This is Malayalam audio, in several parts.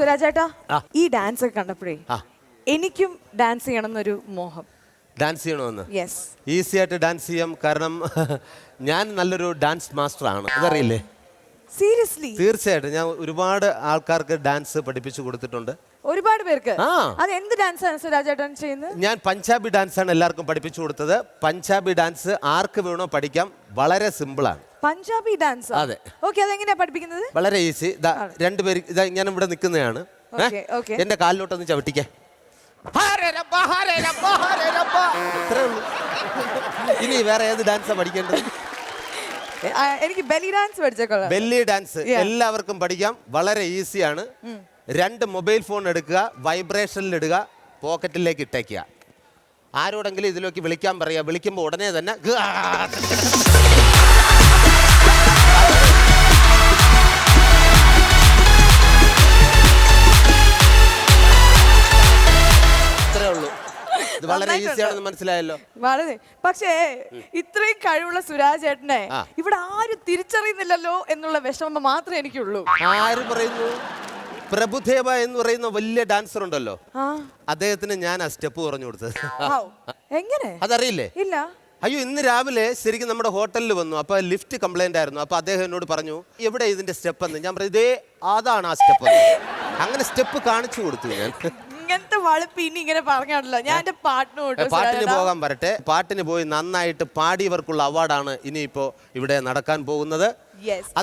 സുരാജേട്ടാ, ഈ ഡാൻസ് ഒക്കെ കണ്ടപ്പോഴേ എനിക്കും ഡാൻസ് ചെയ്യണം എന്നൊരു മോഹം. ഡാൻസ് ചെയ്യണമെന്ന്? യെസ്. ഈസി ആയിട്ട് ഡാൻസ് ചെയ്യാം. കാരണം ഞാൻ നല്ലൊരു ഡാൻസ് മാസ്റ്റർ ആണ്, അതറിയില്ലേ? സീരിയസ്ലി? തീർച്ചയായിട്ടും. ഞാൻ ഒരുപാട് ആൾക്കാർക്ക് ഡാൻസ് പഠിപ്പിച്ചു കൊടുത്തിട്ടുണ്ട്. ഒരുപാട് പേർക്ക്? അത് എന്ത് ഡാൻസ് ആണ് സുരാജേട്ടൻ ചെയ്യുന്നത്? ഞാൻ പഞ്ചാബി ഡാൻസ് ആണ് എല്ലാവർക്കും പഠിപ്പിച്ചു കൊടുത്തത്. പഞ്ചാബി ഡാൻസ് ആർക്ക് വേണോ പഠിക്കാം, വളരെ സിമ്പിളാണ്. പഞ്ചാബി ഡാൻസ്? അതെ. ഓക്കെ, അതെങ്ങനെയാ പഠിപ്പിക്കുന്നത്? വളരെ ഈസി. രണ്ടുപേര് ഇതാ ഞാൻ ഇവിടെ നിൽക്കുന്നതാണ്. എന്റെ കാലിലോട്ടൊന്ന് ചവിട്ടിക്കേ. ഇനി വേറെ ഏത് ഡാൻസാ പഠിക്കേണ്ടത്? എനിക്ക് ബെല്ലി ഡാൻസ് പഠിച്ചേക്കോളാം. ബെല്ലി ഡാൻസ് എല്ലാവർക്കും പഠിക്കാം, വളരെ ഈസിയാണ്. 2 മൊബൈൽ ഫോൺ എടുക്കുക, വൈബ്രേഷനിൽ ഇടുക, പോക്കറ്റിലേക്ക് ഇട്ടേക്കുക. ആരോടെങ്കിലും ഇതിലേക്ക് വിളിക്കാൻ പറയുക. വിളിക്കുമ്പോൾ ഉടനെ തന്നെ ഇത്രേ ഉള്ളൂ. ഇത് വളരെ ഈസിയാണെന്ന് മനസ്സിലായല്ലോ. വളരെ. പക്ഷേ ഇത്രയും കഴിവുള്ള സുരാജേട്ടനെ ഇവിടെ ആരും തിരിച്ചറിയുന്നില്ലല്ലോ എന്നുള്ള വിഷമം മാത്രമേ എനിക്കുള്ളൂ. ആര് പറയുന്നു? പ്രഭുദേവ എന്ന് പറയുന്ന വലിയ ഡാൻസർ ഉണ്ടല്ലോ, അദ്ദേഹത്തിന് ഞാൻ ആ സ്റ്റെപ്പ് പറഞ്ഞു കൊടുത്തത്. എങ്ങനെ? അതറിയില്ലേ? ഇല്ല. അയ്യോ, ഇന്ന് രാവിലെ ശരിക്കും നമ്മുടെ ഹോട്ടലിൽ വന്നു. അപ്പൊ ലിഫ്റ്റ് കംപ്ലൈന്റ് ആയിരുന്നു. അപ്പൊ അദ്ദേഹം എന്നോട് പറഞ്ഞു, എവിടെ ഇതിന്റെ സ്റ്റെപ്പ് എന്ന്. ഞാൻ പറഞ്ഞു, ഇതേ അതാണ് ആ സ്റ്റെപ്പ്. അങ്ങനെ സ്റ്റെപ്പ് കാണിച്ചു കൊടുത്തു ഞാൻ. ഇങ്ങനത്തെ വളുപ്പ് ഇനി ഇങ്ങനെ പറഞ്ഞാണല്ലോ. ഞാൻ എന്റെ പാട്ടിന് പോകാൻ വരട്ടെ. പാട്ടിന് പോയി നന്നായിട്ട് പാടിയവർക്കുള്ള അവാർഡാണ് ഇനിയിപ്പോ ഇവിടെ നടക്കാൻ പോകുന്നത്.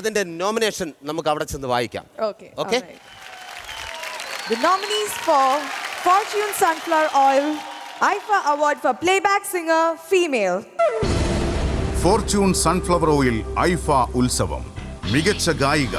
അതിന്റെ നോമിനേഷൻ നമുക്ക് അവിടെ ചെന്ന് വായിക്കാം. Okay. The nominees for Fortune Sunflower Oil IFA Award for Playback Singer Female. Fortune Sunflower Oil IFA ഉത്സവം മികച്ച ഗായിക.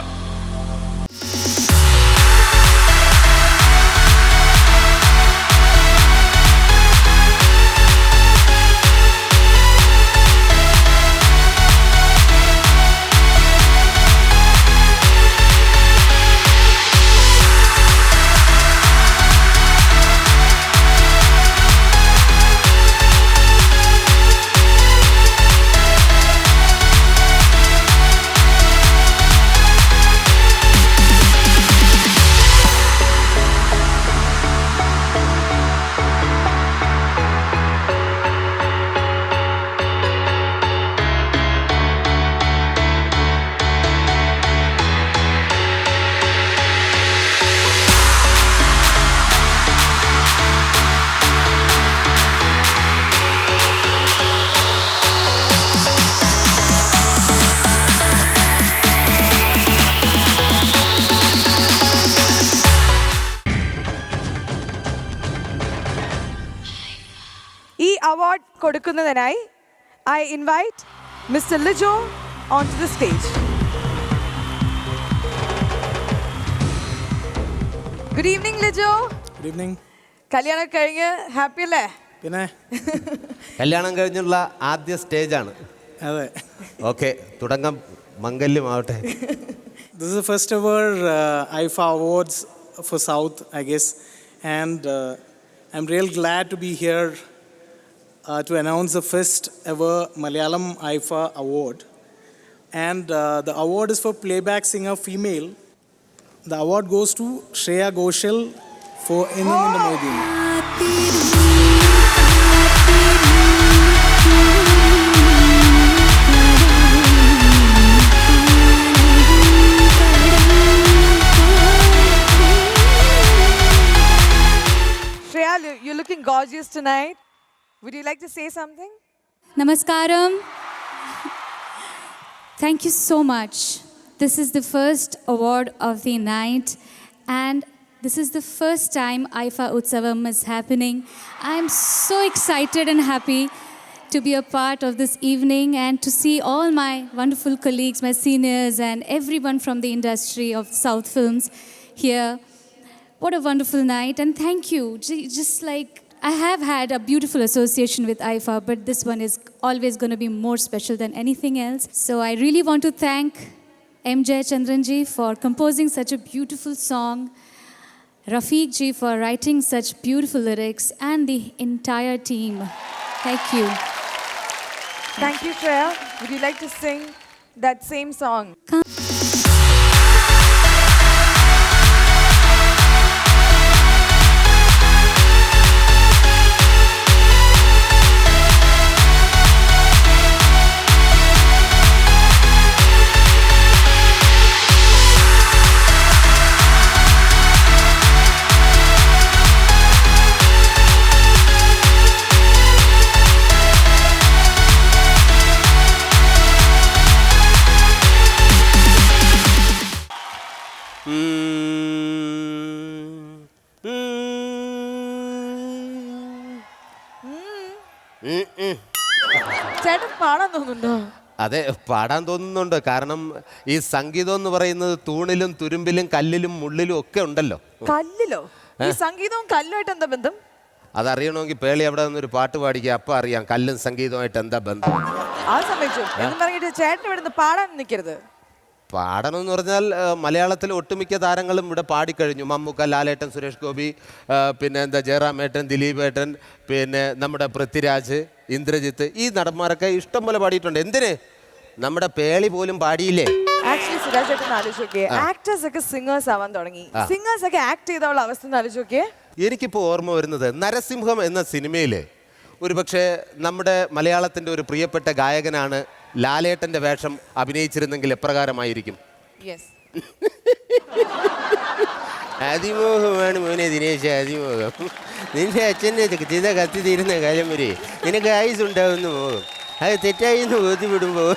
ഈ award കൊടുക്കുന്നതിനായി I invite Mr. Lijo onto the stage. Good evening, Lijo. Good evening. കല്യാണം കഴിഞ്ഞ് ഹാപ്പി അല്ലേ? പിന്നെ കല്യാണം കഴിഞ്ഞുള്ള ആദ്യ സ്റ്റേജാണ്. അതെ. ഓക്കെ, തുടങ്ങാം. മംഗല്യമാവട്ടെ. This is the first ever IFA Awards for South, I guess, and I'm real glad to be here to announce the first ever Malayalam IFA Award. And the award is for Playback Singer Female. The award goes to Shreya Ghoshal for Innam Modi. Shreya, you're looking gorgeous tonight. Would you like to say something? Namaskaram. Thank you so much. This is the first award of the night, and this is the first time IFA Utsavam is happening. I'm so excited and happy to be a part of this evening and to see all my wonderful colleagues, my seniors, and everyone from the industry of South films here. What a wonderful night, and thank you. Just like I have had a beautiful association with IFA, but this one is always going to be more special than anything else. So I really want to thank M. Jayachandran ji for composing such a beautiful song, Rafiq ji for writing such beautiful lyrics, and the entire team. Thank you. Thank you, Shreya. Would you like to sing that same song? ചേട്ടൻ പാടാൻ തോന്നുന്നുണ്ടോ? അതെ, പാടാൻ തോന്നുന്നുണ്ട്. കാരണം ഈ സംഗീതം എന്ന് പറയുന്നത് തൂണിലും തുരുമ്പിലും കല്ലിലും മുള്ളിലും ഒക്കെ ഉണ്ടല്ലോ. കല്ലിലോ? ഈ സംഗീതവും കല്ലുമായിട്ട് എന്താ ബന്ധം? അതറിയണമെങ്കിൽ പേളി അവിടെ നിന്നൊരു പാട്ട് പാടിക്കുക, അപ്പം അറിയാം കല്ലും സംഗീതവുമായിട്ട് എന്താ ബന്ധം. ആ സമ്മതിച്ചു. എന്ന് പറഞ്ഞിട്ട് ചേട്ടൻ ഇവിടുന്ന് പാടാൻ നിൽക്കരുത്. പാടണം എന്ന് പറഞ്ഞാൽ മലയാളത്തിലെ ഒട്ടുമിക്ക താരങ്ങളും ഇവിടെ പാടിക്കഴിഞ്ഞു. മമ്മൂക്ക, ലാലേട്ടൻ, സുരേഷ് ഗോപി, പിന്നെ എന്താ ജയറാമേട്ടൻ, ദിലീപേട്ടൻ, പിന്നെ നമ്മുടെ പൃഥ്വിരാജ്, ഇന്ദ്രജിത്ത്, ഈ നടന്മാരൊക്കെ ഇഷ്ടം പോലെ പാടിയിട്ടുണ്ട്. എന്തിന് നമ്മുടെ പേളി പോലും പാടിയില്ലേ? ആക്ച്വലി സുരാജ് ചേട്ടൻ ആലോചിച്ച് നോക്കിയേ, ആക്ടേഴ്സ് ഒക്കെ സിംഗേഴ്സ് ആവാൻ തുടങ്ങി. സിംഗേഴ്സ് ഒക്കെ ആക്ട് ചെയ്തുള്ള അവസ്ഥ ഒന്ന് ആലോചിച്ച് നോക്കിയേ. എനിക്കിപ്പോൾ ഓർമ്മ വരുന്നത് നരസിംഹം എന്ന സിനിമയിൽ ഒരുപക്ഷെ നമ്മുടെ മലയാളത്തിൻ്റെ ഒരു പ്രിയപ്പെട്ട ഗായകനാണ് ലാലേട്ടൻ്റെ വേഷം അഭിനയിച്ചിരുന്നെങ്കിൽ എപ്രകാരമായിരിക്കും? അതിമോഹമാണ് മോനെ ദിനേശ്, അതിമോഹം. നിന്റെ അച്ഛൻ്റെ ചിത കത്തി തീരുന്ന കാലം വരെ നിനക്ക് ആയുസ് ഉണ്ടാവുന്ന മോഹം. അത് തെറ്റായി എന്ന് ബോധ്യപ്പെടുമ്പോൾ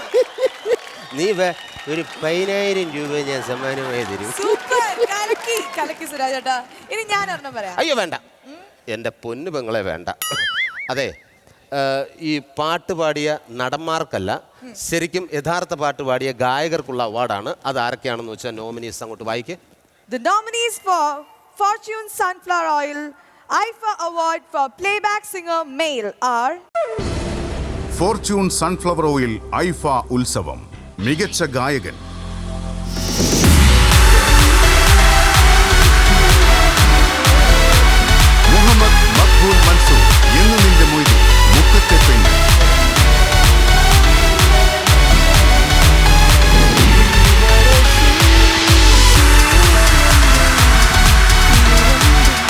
നീ ഒരു 10,000 രൂപ ഞാൻ സമ്മാനമായി തരും. ഇനി ഞാൻ ഒരെണ്ണം പറയാം. അയ്യോ വേണ്ട, എൻ്റെ പൊന്നു പെങ്ങളെ വേണ്ട. അതെ, ഈ പാട്ട് പാടിയ നടന്മാർക്കല്ല, ശരിക്കും യഥാർത്ഥ പാട്ട് പാടിയ ഗായകർക്കുള്ള അവാർഡാണ്. അത് ആരൊക്കെയാണെന്ന് വെച്ചാൽ നോമിനീസ് അങ്ങോട്ട് വായിക്കേ. The nominees for Fortune Sunflower Oil IFA Award for Playback Singer Male are fortune sunflower oil IIFA Utsavam മികച്ച ഗായകൻ മുഹമ്മദ് മഖ്ബൂൽ മൻസൂർ എന്ന് നിന്റെ മൊയ്തി മുക്കത്തെ പെണ്ണ്.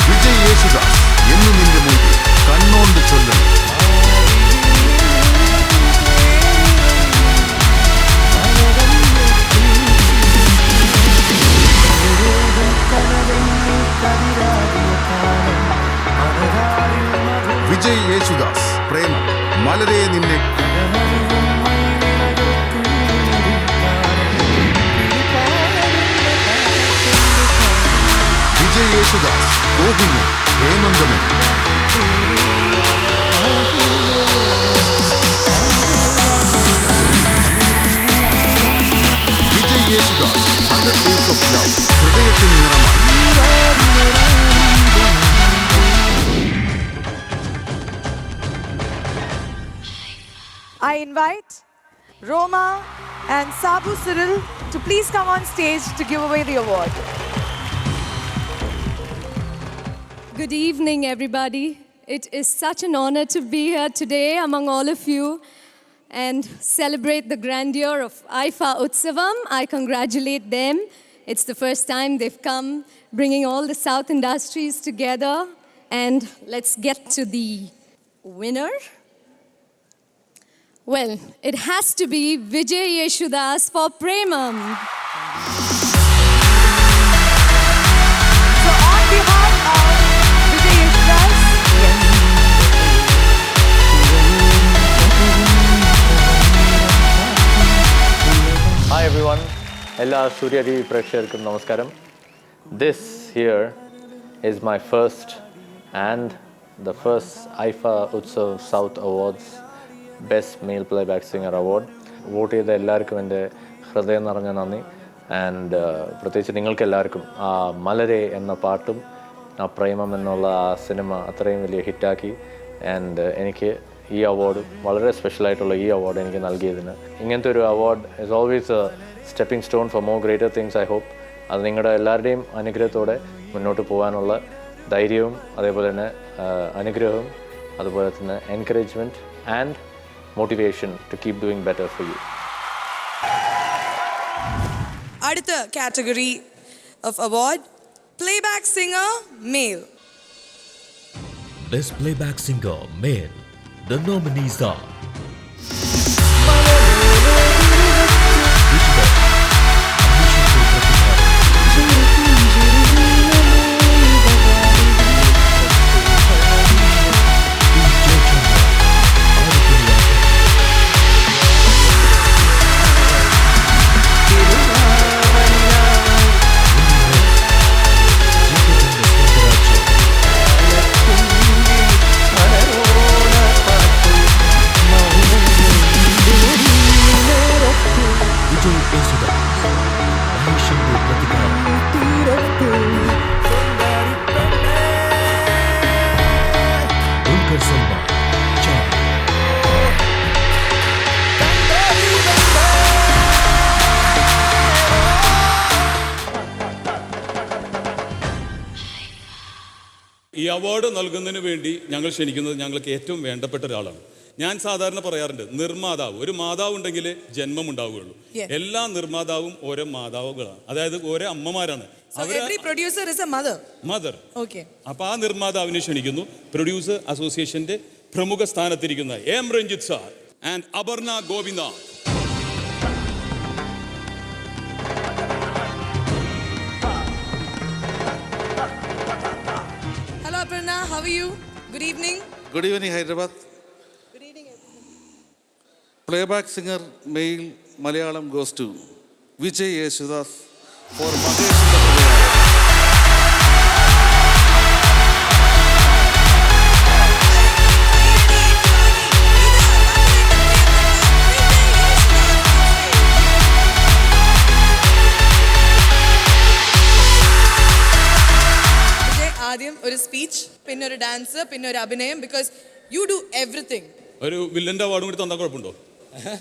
വിജയ് യേശുദാസ് എന്ന് നിന്റെ മൊയ്തി കണ്ണോണ്ട് ചൊല്ലണം. വിജയ് യേശുദാസ് പ്രേമം മലരെ നിന്നെ. വിജയ് യേശുദാസ് മോഹിനി ഹേമന്തമൻ. Vijay Yesudas 100 Days of Love ഹൃദയത്തിൻ നിറമായി. I invite Roma and Sabu Cyril to please come on stage to give away the award. Good evening, everybody. It is such an honor to be here today among all of you and celebrate the grandeur of IFA Utsavam. I congratulate them. It's the first time they've come, bringing all the South industries together. And let's get to the winner. Well, it has to be Vijay Yeshudas for Premam. So on behalf of Vijay Yeshudas, Hi everyone, എല്ലാ സൂര്യ ടി വി പ്രേക്ഷകർക്കും നമസ്കാരം. This here is my first and the first IFA Utsav South Awards Best Male Playback Singer Award. Vote ചെയ്ത എല്ലാവർക്കും എൻ്റെ ഹൃദയം നിറഞ്ഞ നന്ദി. ആൻഡ് പ്രത്യേകിച്ച് നിങ്ങൾക്ക് എല്ലാവർക്കും ആ മലരെ എന്ന പാട്ടും ആ പ്രേമം എന്നുള്ള ആ സിനിമ അത്രയും വലിയ ഹിറ്റാക്കി. ആൻഡ് എനിക്ക് ഈ അവാർഡ് വളരെ സ്പെഷ്യലായിട്ടുള്ള ഈ അവാർഡ് എനിക്ക് നൽകിയതിന്, ഇങ്ങനത്തെ ഒരു award is always a stepping stone for more greater things. I hope അത് നിങ്ങളുടെ എല്ലാവരുടെയും അനുഗ്രഹത്തോടെ മുന്നോട്ട് പോകാനുള്ള ധൈര്യവും അതേപോലെ തന്നെ അനുഗ്രഹവും അതുപോലെ തന്നെ encouragement and motivation to keep doing better for you. അടുത്ത category of award, Playback Singer Male. Best Playback Singer Male. The nominees are Vijay Yesudas, Maheshinte Prathikaram, Dulquer Salmaan, Charlie. ഈ അവാർഡ് നൽകുന്നതിന് വേണ്ടി ഞങ്ങൾ ക്ഷണിക്കുന്നത് ഞങ്ങൾക്ക് ഏറ്റവും വേണ്ടപ്പെട്ട ഒരാളാണ്. ഞാൻ സാധാരണ പറയാറുണ്ട്, നിർമ്മാതാവ്, ഒരു മാതാവ് ഉണ്ടെങ്കിൽ ജന്മം ഉണ്ടാവുകയുള്ളൂ. എല്ലാ നിർമ്മാതാവും ഓരോ മാതാവുകളാണ്, അതായത് ഓരോ അമ്മമാരാണ്. മദർ. അപ്പൊ ആ നിർമ്മാതാവിനെ ക്ഷണിക്കുന്നു. പ്രൊഡ്യൂസർ അസോസിയേഷന്റെ പ്രമുഖ സ്ഥാനത്തിരിക്കുന്ന M Ranjith sir and Aparna Gopinath. Hello Aparna, how are you? Good evening. Good evening, Hyderabad. Good evening, everyone. Playback singer male Malayalam goes to Vijay Yesudas for Mahesh the Pradiyar. ആദ്യം ഒരു സ്പീച്ച്, പിന്നെ ഒരു ഡാൻസ്, പിന്നെ ഒരു അഭിനയം, ബിക്കോസ് യു ഡു എവറിത്തിങ്. ഒരു വില്ലന്റെ അവാർഡും കൂടി തന്നാൽ കുഴപ്പമുണ്ടോ?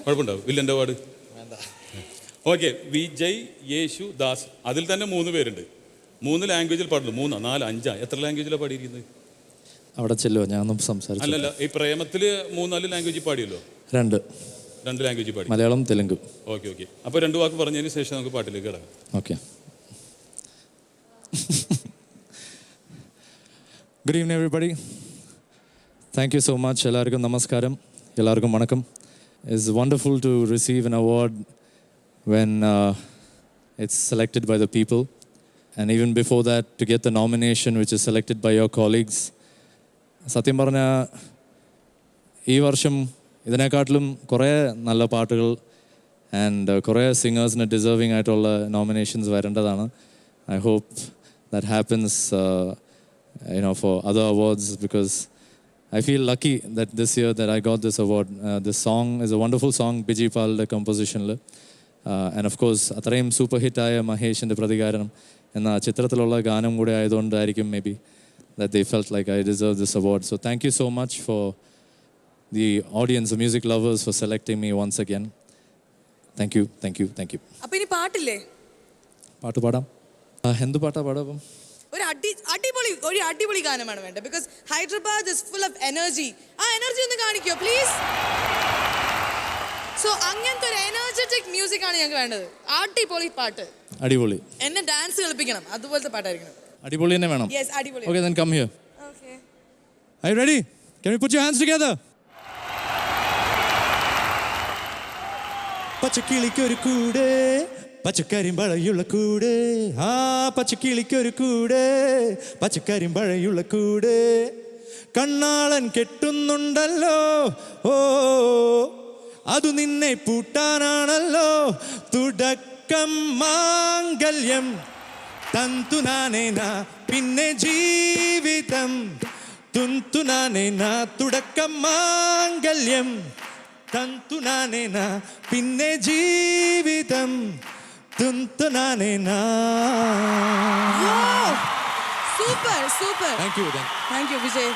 കുഴപ്പമുണ്ടാവും വില്ലന്റെ അവാർഡ്. ഓക്കെ, വിജയ് യേശു ദാസ്. അതിൽ തന്നെ 3 പേരുണ്ട്. 3 ലാംഗ്വേജിൽ പാടുന്നു. 3, 4, 5 എത്ര ലാംഗ്വേജിലാണ് പാടിയിരിക്കുന്നത്? അവിടെ ചെല്ലുമോ? ഞാനൊന്നും സംസാരിച്ചു. അല്ലല്ല, ഈ പ്രേമത്തിൽ 3-4 ലാംഗ്വേജിൽ പാടിയല്ലോ. 2 ലാംഗ്വേജിൽ പാടി. മലയാളം, തെലുങ്ക്. ഓക്കെ. അപ്പോൾ 2 വാക്ക് പറഞ്ഞതിന് ശേഷം നമുക്ക് പാട്ടിലേക്ക് കിടക്കാം. Okay. Good evening, everybody. Thank you so much. Ellarkum namaskaram. Ellarkum vanakkam. It's wonderful to receive an award when it's selected by the people. And even before that, to get the nomination, which is selected by your colleagues. സത്യം പറഞ്ഞാൽ ഈ വർഷം ഇതിനെക്കാട്ടിലും കുറേ നല്ല പാട്ടുകൾ ആൻഡ് കുറേ സിംഗേഴ്സിന് ഡിസേർവിംഗ് ആയിട്ടുള്ള നോമിനേഷൻസ് വരേണ്ടതാണ്. I hope that happens for other awards, because I feel lucky that this year that I got this award. This song is a wonderful song, Biji Pal's composition. And of course, atrayum super hit aaya Maheshinte Pradikaram enna chitrathillulla gaanam kude aayadondaayirikkum maybe that they felt like I deserve this award. So thank you so much for the audience, the music lovers, for selecting me once again. Thank you. അപ്പൊ ഇനി പാട്ടില്ലേ? പാട്ട് പാടാം. എന്ത് പാട്ടാ പാടാം? ഒരു അടിപൊളി ഗാനമാണ് വേണ്ടത്, because Hyderabad is full of energy. ആ എനർജി ഒന്ന് കാണിക്കോ പ്ലീസ്? സോ അങ്ങനത്തെ ഒരു എനർജറ്റിക് മ്യൂസിക് ആണ് ഞങ്ങൾക്ക് വേണ്ടത്. അടിപൊളി പാട്ട്. അടിപൊളി. എന്നെ ഡാൻസ് കളിപ്പിക്കണം, അതുപോലത്തെ പാട്ടായിരിക്കണം. അടിപൊളി തന്നെ വേണം. Yes, അടിപൊളി. Okay, then come here. Okay. Are you ready? Can we put your hands together? പച്ചക്കിളിക്കൊരു കൂട്, പച്ചക്കരിമ്പഴയുള്ള കൂട്, ആ പച്ചക്കിളിക്കൊരു കൂട്, പച്ചക്കരിമ്പഴയുള്ള കൂട്, കണ്ണാളൻ കെട്ടുന്നുണ്ടല്ലോ, ഓ അതു നിന്നെ പൂട്ടാനാണല്ലോ, തുടക്കം മാംഗല്യം, തന്തുനാനേന പിന്നെ ജീവിതം, തുന്തുനാനേന തുടക്കം മാംഗല്യം, തന്തുനാനേന പിന്നെ ജീവിതം, തുന്തുനാനേന. Super. Thank you, Thank you, Vijay.